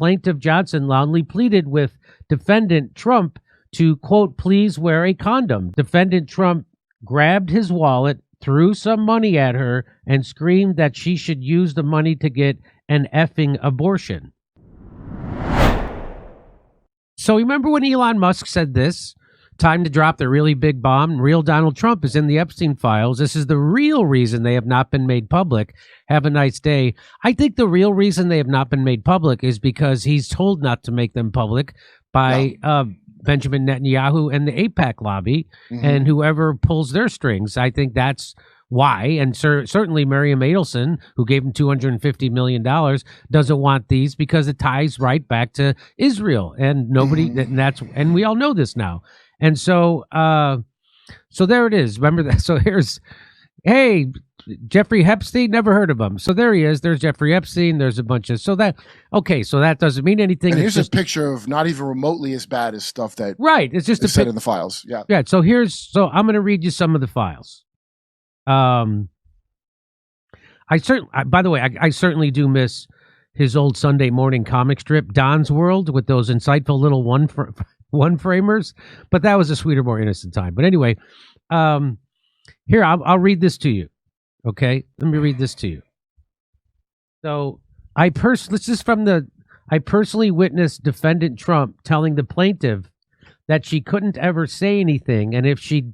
plaintiff Johnson loudly pleaded with defendant Trump to, quote, please wear a condom. Defendant Trump grabbed his wallet, threw some money at her, and screamed that she should use the money to get an effing abortion. So remember when Elon Musk said this? Time to drop the really big bomb. Real Donald Trump is in the Epstein files. This is the real reason they have not been made public. Have a nice day. I think the real reason they have not been made public is because he's told not to make them public by Benjamin Netanyahu and the AIPAC lobby and whoever pulls their strings. I think that's why. And certainly Miriam Adelson, who gave him $250 million, doesn't want these because it ties right back to Israel. And nobody, and we all know this now. And so there it is. Remember that? So hey, Jeffrey Epstein, never heard of him. So there he is. There's Jeffrey Epstein. There's a bunch of, so that doesn't mean anything. And here's a picture of not even remotely as bad as stuff that it's just is said in the files. Yeah. Yeah. So I'm going to read you some of the files. By the way, I certainly do miss his old Sunday morning comic strip, Don's World, with those insightful little one-framers, but that was a sweeter, more innocent time. But anyway, here, I'll read this to you. Okay, let me read this to you. So I personally witnessed defendant Trump telling the plaintiff that she couldn't ever say anything, and if she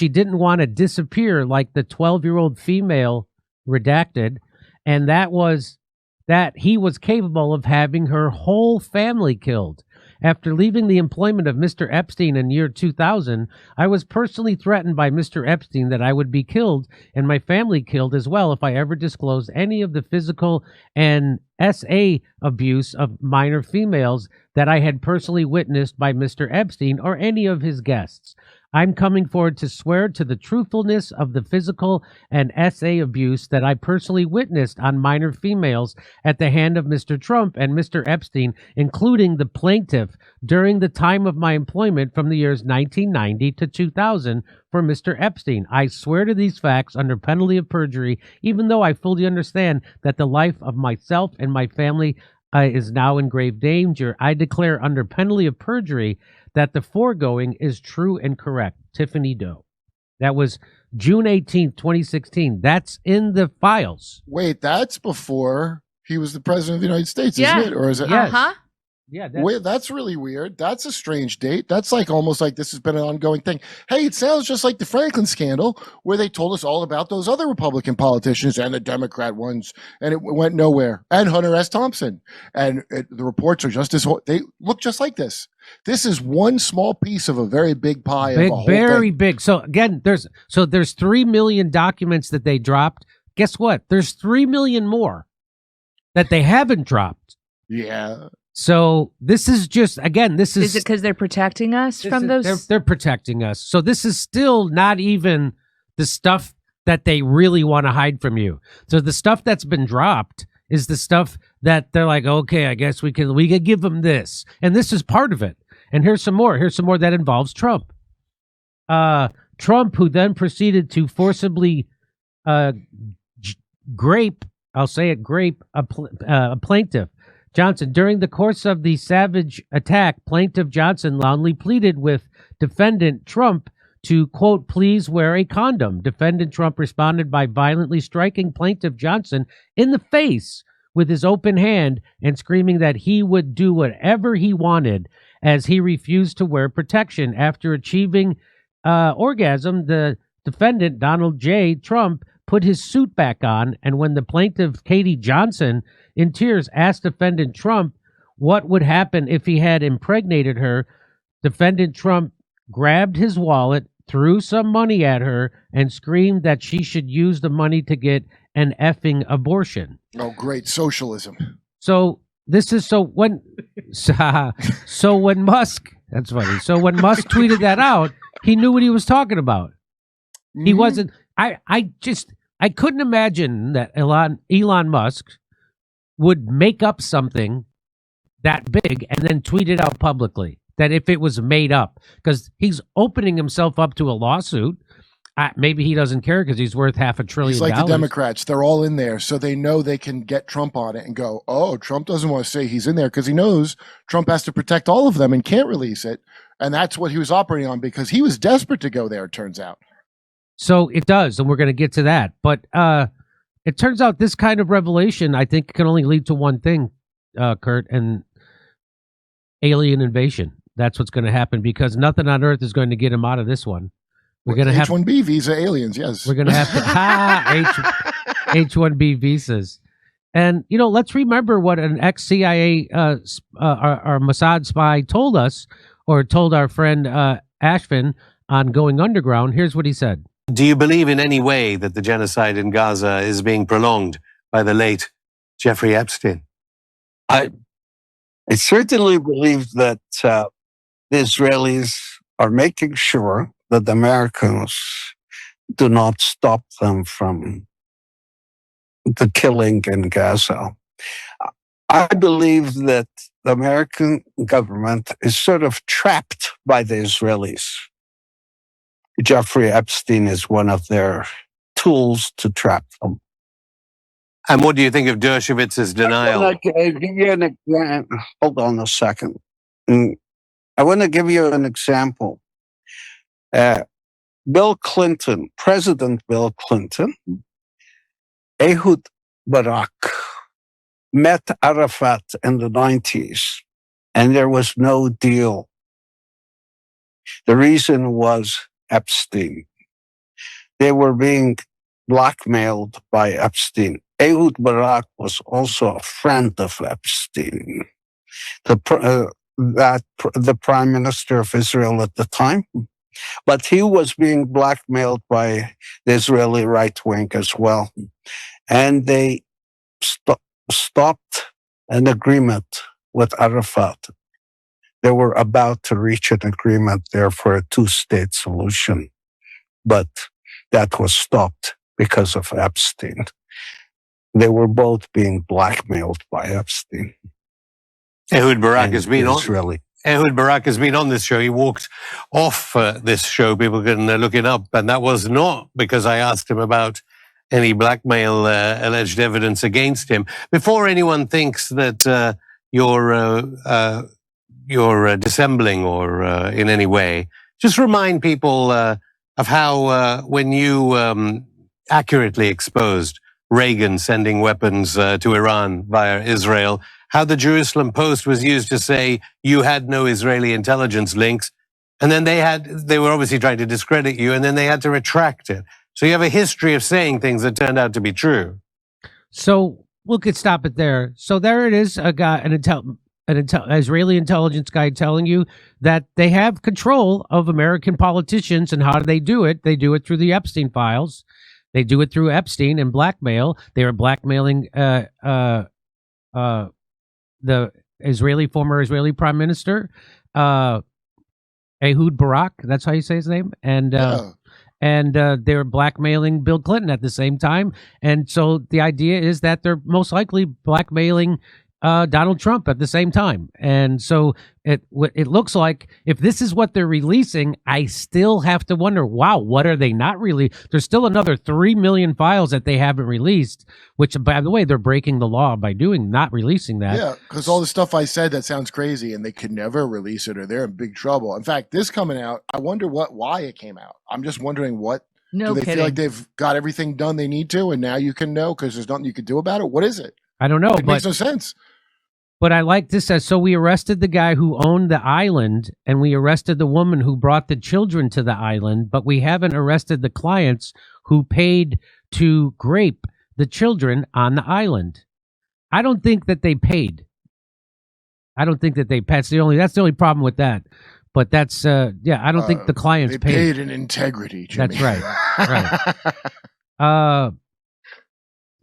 didn't want to disappear like the 12-year-old female redacted, and that he was capable of having her whole family killed. After leaving the employment of Mr. Epstein in year 2000, I was personally threatened by Mr. Epstein that I would be killed and my family killed as well if I ever disclosed any of the physical and SA abuse of minor females that I had personally witnessed by Mr. Epstein or any of his guests. I'm coming forward to swear to the truthfulness of the physical and SA abuse that I personally witnessed on minor females at the hand of Mr. Trump and Mr. Epstein, including the plaintiff, during the time of my employment from the years 1990 to 2000 for Mr. Epstein. I swear to these facts under penalty of perjury, even though I fully understand that the life of myself and my family is now in grave danger. I declare under penalty of perjury that the foregoing is true and correct. Tiffany Doe. That was June 18th, 2016. That's in the files. Wait, that's before he was the president of the United States, isn't it? Or is it? Yes. Uh-huh. Yeah. Wait, that's really weird. That's a strange date. That's like almost like this has been an ongoing thing. Hey, it sounds just like the Franklin scandal where they told us all about those other Republican politicians and the Democrat ones, and it went nowhere. And Hunter S. Thompson. And the reports are just they look just like this. This is one small piece of a very big pie. Of a whole very thing. big. So again, there's 3 million documents that they dropped. Guess what? There's 3 million more that they haven't dropped. Yeah. So this is just, again, this is... Is it because they're protecting us from those? They're protecting us. So this is still not even the stuff that they really want to hide from you. So the stuff that's been dropped is the stuff that they're like, okay, I guess we could give them this. And this is part of it. And here's some more. Here's some more that involves Trump. Trump, who then proceeded to forcibly grape a plaintiff. Johnson, during the course of the savage attack, plaintiff Johnson loudly pleaded with defendant Trump to, quote, please wear a condom. Defendant Trump responded by violently striking plaintiff Johnson in the face with his open hand and screaming that he would do whatever he wanted as he refused to wear protection. After achieving orgasm, the defendant, Donald J. Trump, put his suit back on, and when the plaintiff, Katie Johnson, in tears, asked defendant Trump what would happen if he had impregnated her, defendant Trump grabbed his wallet, threw some money at her, and screamed that she should use the money to get an effing abortion. Oh, great socialism. So this is when Musk, that's funny. So when Musk tweeted that out, he knew what he was talking about. He wasn't. I couldn't imagine that Elon Musk would make up something that big and then tweet it out publicly, that if it was made up, because he's opening himself up to a lawsuit. maybe he doesn't care because he's worth $500 billion. He's like the Democrats. They're all in there, so they know they can get Trump on it and go, oh, Trump doesn't want to say he's in there because he knows Trump has to protect all of them and can't release it. And that's what he was operating on because he was desperate to go there, it turns out. So it does, and we're going to get to that. But it turns out this kind of revelation, I think, can only lead to one thing, Kurt, and alien invasion. That's what's going to happen because nothing on Earth is going to get him out of this one. We're going to have H-1B visa aliens, yes. We're going to have to H-1B visas. And, let's remember what an ex-CIA our Mossad spy told us, or told our friend Ashvin on Going Underground. Here's what he said. Do you believe in any way that the genocide in Gaza is being prolonged by the late Jeffrey Epstein? I certainly believe that the Israelis are making sure that the Americans do not stop them from the killing in Gaza. I believe that the American government is sort of trapped by the Israelis. Jeffrey Epstein is one of their tools to trap them. And what do you think of Dershowitz's denial? Hold on a second. I want to give you an example. Bill Clinton, President Bill Clinton, Ehud Barak met Arafat in the 90s, and there was no deal. The reason was Epstein. They were being blackmailed by Epstein. Ehud Barak was also a friend of Epstein, the prime minister of Israel at the time. But he was being blackmailed by the Israeli right wing as well. And they stopped an agreement with Arafat. They were about to reach an agreement there for a two-state solution. But that was stopped because of Epstein. They were both being blackmailed by Epstein. Ehud Barak has been Israeli. Ehud Barak has been on this show. He walked off this show. People can look it up. And that was not because I asked him about any blackmail alleged evidence against him. Before anyone thinks that you're dissembling or in any way, just remind people of how when you accurately exposed Reagan sending weapons to Iran via Israel, how the Jerusalem Post was used to say you had no Israeli intelligence links. And then they were obviously trying to discredit you, and then they had to retract it. So you have a history of saying things that turned out to be true. So we could stop it there. So there it is, a guy, an Israeli intelligence guy telling you that they have control of American politicians. And how do they do it? They do it through the Epstein files. They do it through Epstein and blackmail. They are blackmailing the former Israeli prime minister, Ehud Barak. That's how you say his name. And they're blackmailing Bill Clinton at the same time. And so the idea is that they're most likely blackmailing Donald Trump at the same time. And so it looks like if this is what they're releasing, I still have to wonder, wow, what are they not really? There's still another 3 million files that they haven't released, which, by the way, they're breaking the law by not releasing that. Yeah, because all the stuff I said, that sounds crazy, and they could never release it or they're in big trouble. In fact, this coming out, I wonder why it came out. I'm just wondering do they feel like they've got everything done they need to, and now you can know because there's nothing you can do about it? What is it? I don't know. It makes no sense. But I like this as, so we arrested the guy who owned the island, and we arrested the woman who brought the children to the island, but we haven't arrested the clients who paid to grape the children on the island. I don't think that they paid. That's the only problem with that. But that's I don't think the clients paid. They paid in integrity, Jimmy. That's right. Right.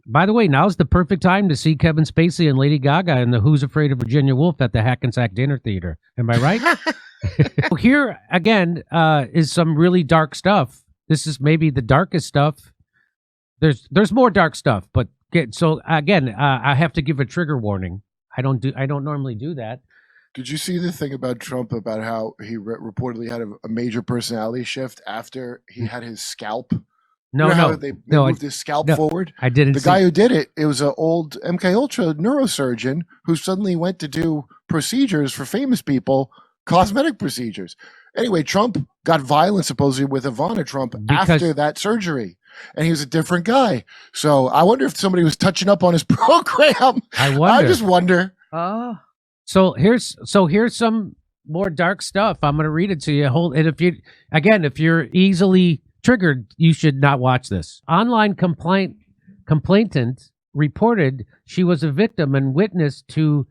By the way, now's the perfect time to see Kevin Spacey and Lady Gaga in the Who's Afraid of Virginia Woolf at the Hackensack Dinner Theater. Am I right? Here, again, is some really dark stuff. This is maybe the darkest stuff. There's more dark stuff, but I have to give a trigger warning. I don't normally do that. Did you see the thing about Trump about how he reportedly had a major personality shift after he had his scalp? No, You know how no, they no, moved his scalp no, forward? I didn't. The guy who did it, it was an old MK Ultra neurosurgeon who suddenly went to do procedures for famous people, cosmetic procedures. Anyway, Trump got violent supposedly with Ivana Trump after that surgery, and he was a different guy. So I wonder if somebody was touching up on his program. I just wonder. Oh. So here's some more dark stuff. I'm going to read it to you. And if you're easily triggered, you should not watch this. Online complainant reported she was a victim and witness to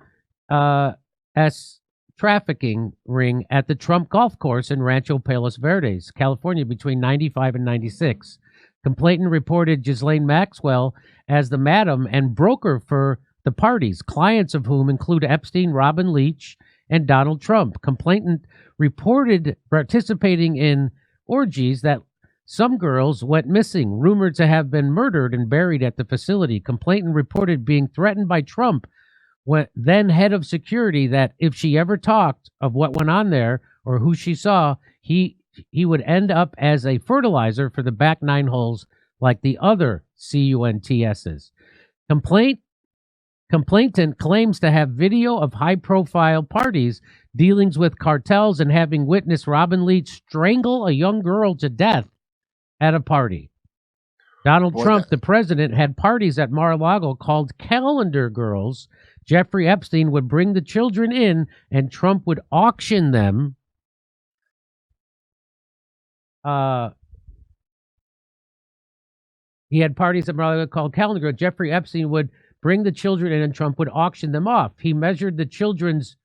trafficking ring at the Trump golf course in Rancho Palos Verdes, California, between 95 and 96. Complainant reported Ghislaine Maxwell as the madam and broker for the parties, clients of whom include Epstein, Robin Leach, and Donald Trump. Complainant reported participating in orgies that some girls went missing, rumored to have been murdered and buried at the facility. Complainant reported being threatened by Trump, then head of security, that if she ever talked of what went on there or who she saw, he would end up as a fertilizer for the back nine holes like the other CUNTSs. Complainant claims to have video of high-profile parties, dealings with cartels, and having witnessed Robin Leach strangle a young girl to death at a party. Donald Trump, the president, had parties at Mar-a-Lago called Calendar Girls. Jeffrey Epstein would bring the children in, and Trump would auction them. He had parties at Mar-a-Lago called Calendar Girls. Jeffrey Epstein would bring the children in, and Trump would auction them off. He measured the children's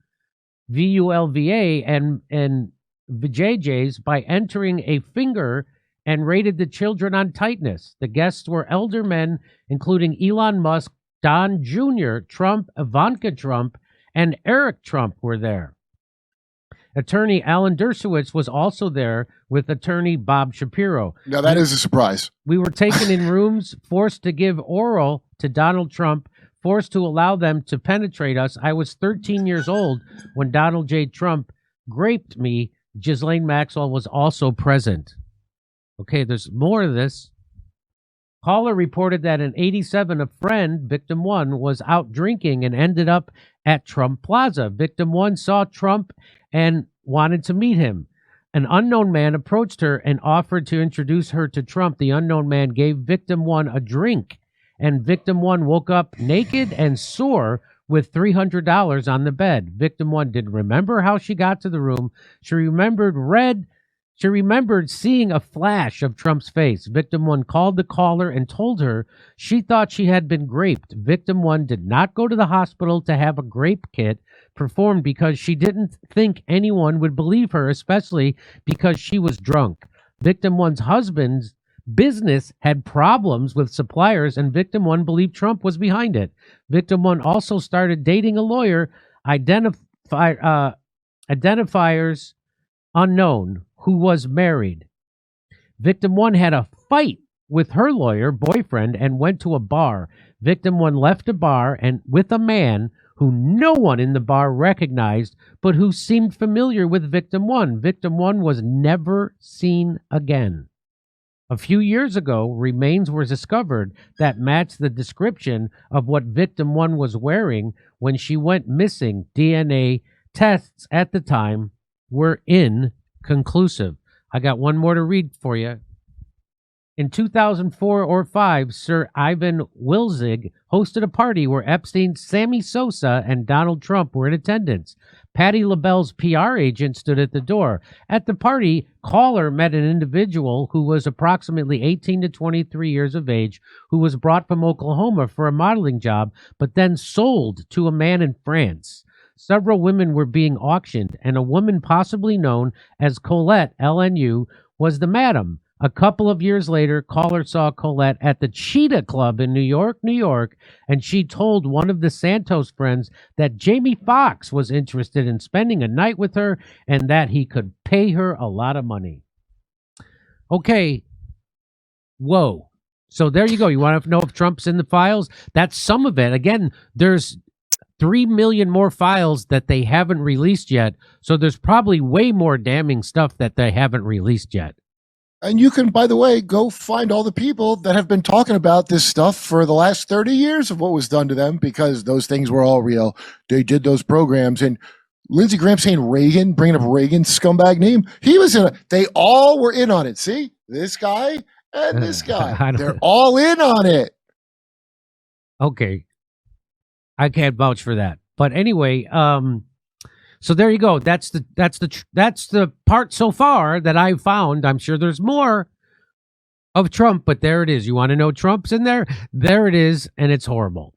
VULVA and VJJs by entering a finger and rated the children on tightness. The guests were elder men, including Elon Musk, Don Jr., Trump, Ivanka Trump, and Eric Trump were there. Attorney Alan Dershowitz was also there with attorney Bob Shapiro. Now, that is a surprise. We were taken in rooms, forced to give oral to Donald Trump, forced to allow them to penetrate us. I was 13 years old when Donald J. Trump raped me. Ghislaine Maxwell was also present. Okay, there's more of this. Caller reported that in 87, a friend, victim one, was out drinking and ended up at Trump Plaza. Victim one saw Trump and wanted to meet him. An unknown man approached her and offered to introduce her to Trump. The unknown man gave victim one a drink, and victim one woke up naked and sore with $300 on the bed. Victim one didn't remember how she got to the room. She remembered seeing a flash of Trump's face. Victim one called the caller and told her she thought she had been raped. Victim one did not go to the hospital to have a grape kit performed because she didn't think anyone would believe her, especially because she was drunk. Victim one's husband's business had problems with suppliers, and victim one believed Trump was behind it. Victim one also started dating a lawyer, identifiers unknown, who was married. Victim one had a fight with her lawyer boyfriend and went to a bar. Victim one left a bar and with a man who no one in the bar recognized, but who seemed familiar with victim one. Victim one was never seen again. A few years ago, remains were discovered that matched the description of what victim one was wearing when she went missing. DNA tests at the time were inconclusive. I got one more to read for you. In 2004 or 5, Sir Ivan Wilzig hosted a party where Epstein, Sammy Sosa, and Donald Trump were in attendance. Patti LaBelle's PR agent stood at the door. At the party, caller met an individual who was approximately 18 to 23 years of age, who was brought from Oklahoma for a modeling job, but then sold to a man in France. Several women were being auctioned, and a woman possibly known as Colette, LNU, was the madam. A couple of years later, caller saw Colette at the Cheetah Club in New York, and she told one of the Santos friends that Jamie Foxx was interested in spending a night with her and that he could pay her a lot of money. Okay. Whoa. So there you go. You want to know if Trump's in the files? That's some of it. Again, there's 3 million more files that they haven't released yet. So there's probably way more damning stuff that they haven't released yet. And you can, by the way, go find all the people that have been talking about this stuff for the last 30 years of what was done to them, because those things were all real. They did those programs. And Lindsey Graham saying Reagan, bringing up Reagan's scumbag name, he was in it. They all were in on it. See, this guy and this guy, they're all in on it. Okay. I can't vouch for that. But anyway, so there you go. That's the part so far that I've found. I'm sure there's more of Trump, but there it is. You want to know Trump's in there? There it is, and it's horrible.